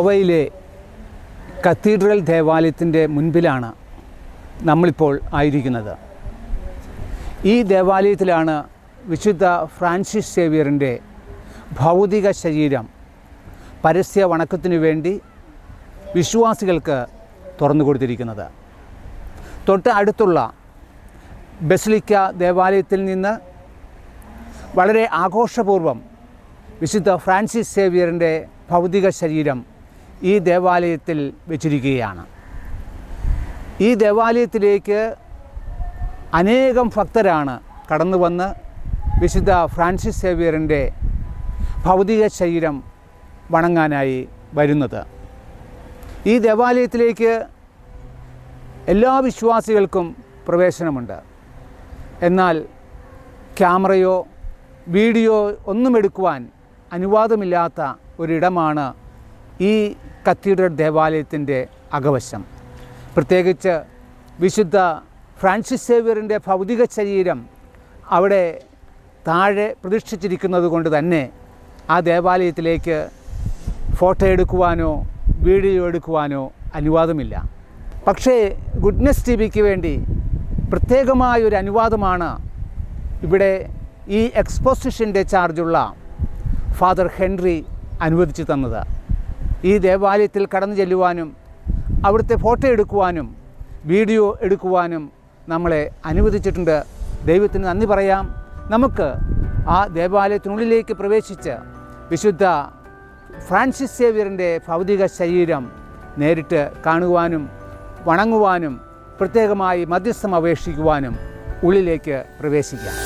ഗോവയിലെ കത്തീഡ്രൽ ദേവാലയത്തിൻ്റെ മുൻപിലാണ് നമ്മളിപ്പോൾ ആയിരിക്കുന്നത്. ഈ ദേവാലയത്തിലാണ് വിശുദ്ധ ഫ്രാൻസിസ് സേവ്യറിൻ്റെ ഭൗതിക ശരീരം പരസ്യ വണക്കത്തിനു വേണ്ടി വിശ്വാസികൾക്ക് തുറന്നു കൊടുത്തിരിക്കുന്നത്. തൊട്ട് അടുത്തുള്ള ബസിലിക്ക ദേവാലയത്തിൽ നിന്ന് വളരെ ആഘോഷപൂർവ്വം വിശുദ്ധ ഫ്രാൻസിസ് സേവ്യറിൻ്റെ ഭൗതിക ശരീരം ഈ ദേവാലയത്തിൽ വെച്ചിരിക്കുകയാണ്. ഈ ദേവാലയത്തിലേക്ക് അനേകം ഭക്തരാണ് കടന്നു വന്ന് വിശുദ്ധ ഫ്രാൻസിസ് സേവ്യറിൻ്റെ ഭൗതിക ശരീരം വണങ്ങാനായി വരുന്നത്. ഈ ദേവാലയത്തിലേക്ക് എല്ലാ വിശ്വാസികൾക്കും പ്രവേശനമുണ്ട്. എന്നാൽ ക്യാമറയോ വീഡിയോ ഒന്നും എടുക്കുവാൻ അനുവാദമില്ലാത്ത ഒരിടമാണ് ഈ കത്തീഡ്രൽ ദേവാലയത്തിൻ്റെ അകവശം. പ്രത്യേകിച്ച് വിശുദ്ധ ഫ്രാൻസിസ് സേവ്യറിൻ്റെ ഭൗതിക ശരീരം അവിടെ താഴെ പ്രതിഷ്ഠിച്ചിരിക്കുന്നത് കൊണ്ട് തന്നെ ആ ദേവാലയത്തിലേക്ക് ഫോട്ടോ എടുക്കുവാനോ വീഡിയോ എടുക്കുവാനോ അനുവാദമില്ല. പക്ഷേ ഗുഡ്നെസ് ടിവിക്ക് വേണ്ടി പ്രത്യേകമായൊരു അനുവാദമാണ് ഇവിടെ ഈ എക്സ്പോസിഷൻ്റെ ചാർജുള്ള ഫാദർ ഹെൻറി അനുവദിച്ചു തന്നത്. ഈ ദേവാലയത്തിൽ കടന്നു ചെല്ലുവാനും അവിടുത്തെ ഫോട്ടോ എടുക്കുവാനും വീഡിയോ എടുക്കുവാനും നമ്മളെ അനുവദിച്ചിട്ടുണ്ട്. ദൈവത്തിന് നന്ദി പറയാം. നമുക്ക് ആ ദേവാലയത്തിനുള്ളിലേക്ക് പ്രവേശിച്ച് വിശുദ്ധ ഫ്രാൻസിസ് സേവ്യറിൻ്റെ ഭൗതിക ശരീരം നേരിട്ട് കാണുവാനും വണങ്ങുവാനും പ്രത്യേകമായി മധ്യസ്ഥം അപേക്ഷിക്കുവാനും ഉള്ളിലേക്ക് പ്രവേശിക്കാം.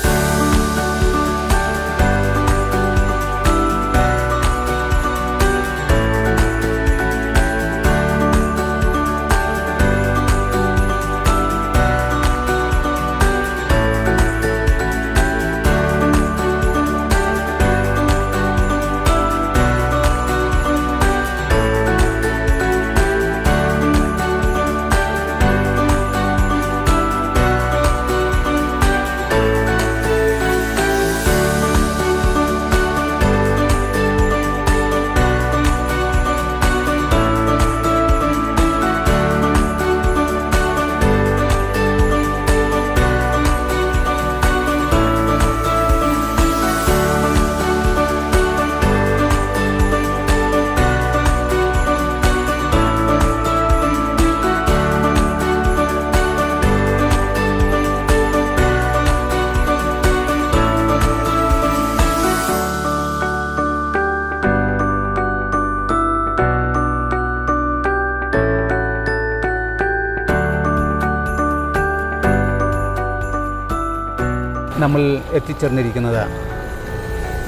നമ്മൾ എത്തിച്ചേർന്നിരിക്കുന്നത്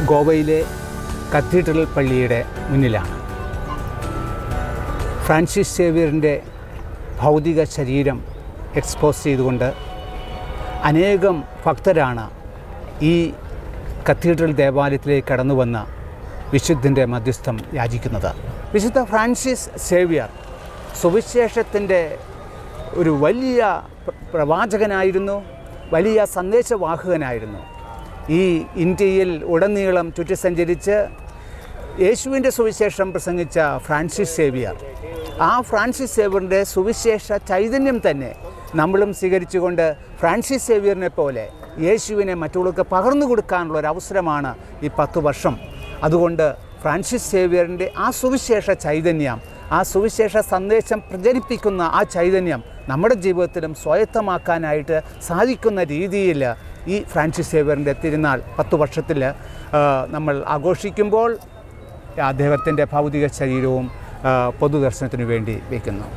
ഗോവയിലെ കത്തീഡ്രൽ പള്ളിയുടെ മുന്നിലാണ്. ഫ്രാൻസിസ് സേവ്യറിൻ്റെ ഭൗതിക ശരീരം എക്സ്പോസ് ചെയ്തുകൊണ്ട് അനേകം ഭക്തരാണ് ഈ കത്തീഡ്രൽ ദേവാലയത്തിലേക്ക് കടന്നു വന്ന് വിശുദ്ധൻ്റെ മധ്യസ്ഥം യാചിക്കുന്നത്. വിശുദ്ധ ഫ്രാൻസിസ് സേവ്യർ സുവിശേഷത്തിൻ്റെ ഒരു വലിയ പ്രവാചകനായിരുന്നു, വലിയ സന്ദേശവാഹകനായിരുന്നു. ഈ ഇന്ത്യയിൽ ഉടനീളം ചുറ്റി സഞ്ചരിച്ച് യേശുവിൻ്റെ സുവിശേഷം പ്രസംഗിച്ച ഫ്രാൻസിസ് സേവ്യർ, ആ ഫ്രാൻസിസ് സേവ്യറിൻ്റെ സുവിശേഷ ചൈതന്യം തന്നെ നമ്മളും സ്വീകരിച്ചുകൊണ്ട് ഫ്രാൻസിസ് സേവ്യറിനെ പോലെ യേശുവിനെ മറ്റുള്ളവർക്ക് പകർന്നു കൊടുക്കാനുള്ള ഒരു അവസരമാണ് ഈ 10 വർഷം. അതുകൊണ്ട് ഫ്രാൻസിസ് സേവ്യറിൻ്റെ ആ സുവിശേഷ ചൈതന്യം, ആ സുവിശേഷ സന്ദേശം പ്രചരിപ്പിക്കുന്ന ആ ചൈതന്യം നമ്മുടെ ജീവിതത്തിലും സ്വായത്തമാക്കാനായിട്ട് സാധിക്കുന്ന രീതിയിൽ ഈ ഫ്രാൻസിസ് സേവ്യറിൻ്റെ തിരുനാൾ 10 വർഷത്തിൽ നമ്മൾ ആഘോഷിക്കുമ്പോൾ അദ്ദേഹത്തിൻ്റെ ഭൗതിക ശരീരവും പൊതുദർശനത്തിനു വേണ്ടി വയ്ക്കുന്നു.